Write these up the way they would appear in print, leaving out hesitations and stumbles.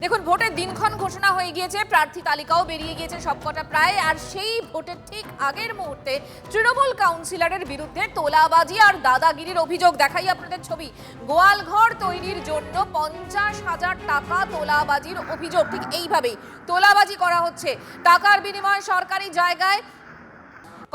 দেখুন, ভোটের দিনক্ষণ ঘোষণা হয়ে গিয়েছে, প্রার্থী তালিকাও বেরিয়ে গিয়েছে সবকটা প্রায়। আর সেই ভোটের ঠিক আগের মুহূর্তে তৃণমূল কাউন্সিলরের বিরুদ্ধে তোলাবাজি আর দাদাগিরির অভিযোগ। দেখাই আপনাদের ছবি। গোয়ালঘর তৈরির জন্য 50,000 টাকা তোলাবাজির অভিযোগ। ঠিক এইভাবেই তোলাবাজি করা হচ্ছে। টাকার বিনিময়ে সরকারি জায়গায়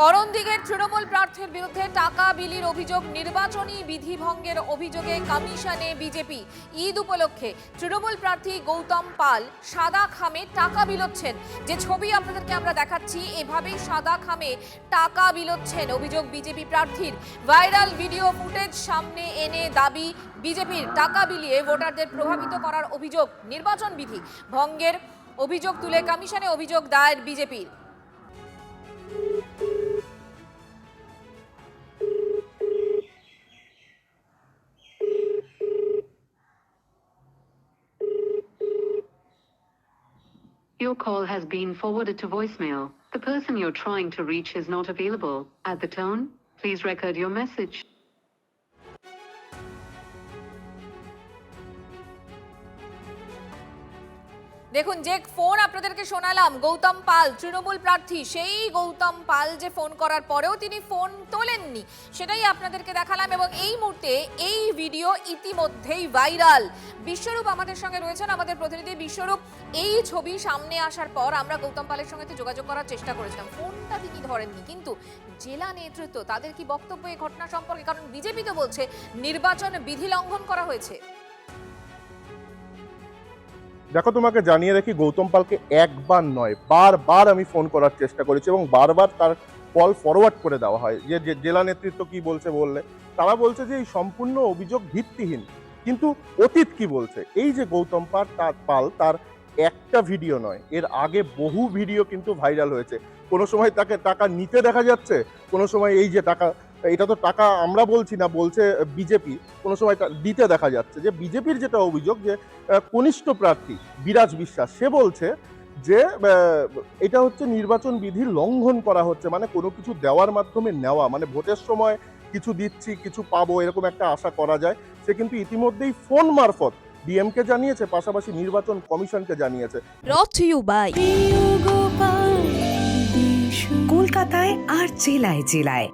করণদিঘির তৃণমূল প্রার্থীর বিরুদ্ধে টাকা বিলির অভিযোগ, নির্বাচনী বিধি ভঙ্গের অভিযোগে কমিশনে বিজেপি। ঈদ উপলক্ষে তৃণমূল প্রার্থী গৌতম পাল সাদা খামে টাকা বিলোচ্ছেন। যে ছবি আপনাদেরকে আমরা দেখাচ্ছি, এভাবেই সাদা খামে টাকা বিলোচ্ছেন অভিযোগ বিজেপি প্রার্থীর। ভাইরাল ভিডিও ফুটেজ সামনে এনে দাবি বিজেপির, টাকা বিলিয়ে ভোটারদের প্রভাবিত করার অভিযোগ, নির্বাচন বিধি ভঙ্গের অভিযোগ তুলে কমিশনে অভিযোগ দায়ের বিজেপির। Your call has been forwarded to voicemail. The person you're trying to reach is not available. At the tone, please record your message. দেখুন, যে ফোন আপনাদেরকে শোনালাম, গৌতম পাল তৃণমূল প্রার্থী, সেই গৌতম পাল যে ফোন করার পরেও তিনি ফোন তোলেননি, সেটাই আপনাদেরকে দেখালাম। এবং এই মুহূর্তে এই ভিডিও ইতিমধ্যেই ভাইরাল। বিশ্বরূপ আমাদের সঙ্গে রয়েছেন, আমাদের প্রতিনিধি বিশ্বরূপ। এই ছবি সামনে আসার পর আমরা গৌতম পালের সঙ্গে যোগাযোগ করার চেষ্টা করেছিলাম, ফোনটা তিনি ধরেননি। কিন্তু জেলা নেতৃত্ব, তাদের কি বক্তব্য এই ঘটনা সম্পর্কে? কারণ বিজেপি তো বলছে নির্বাচন বিধি লঙ্ঘন করা হয়েছে। দেখো, তোমাকে জানিয়ে রাখি, গৌতম পালকে একবার নয়, বারবার আমি ফোন করার চেষ্টা করেছি এবং বারবার তার কল ফরওয়ার্ড করে দেওয়া হয়। যে জেলা নেতৃত্ব কি বলছে বললে, তারা বলছে যে এই সম্পূর্ণ অভিযোগ ভিত্তিহীন। কিন্তু অতীত কি বলছে? এই যে গৌতম পাল তার একটা ভিডিও নয়, এর আগে বহু ভিডিও কিন্তু ভাইরাল হয়েছে। কোনো সময় তাকে টাকা নিতে দেখা যাচ্ছে, কোনো সময় এই যে টাকা, এটা তো টাকা আমরা বলছি না, বলছে বিজেপি, কোনো সময় দিতে দেখা যাচ্ছে। যে বিজেপির যেটা অভিযোগ, যে কনিষ্ঠ প্রার্থী বিরাজ বিশ্বাস, সে বলছে যে এটা হচ্ছে নির্বাচন বিধি লঙ্ঘন করা হচ্ছে, মানে কোনো কিছু দেওয়ার মাধ্যমে নেওয়া, মানে ভোটের সময় কিছু দিচ্ছি কিছু পাবো এরকম একটা আশা করা যায়। সে কিন্তু ইতিমধ্যেই ফোন মারফত ডিএমকে জানিয়েছে, পাশাপাশি নির্বাচন কমিশনকে জানিয়েছে। কলকাতায় আর জেলায় জেলায়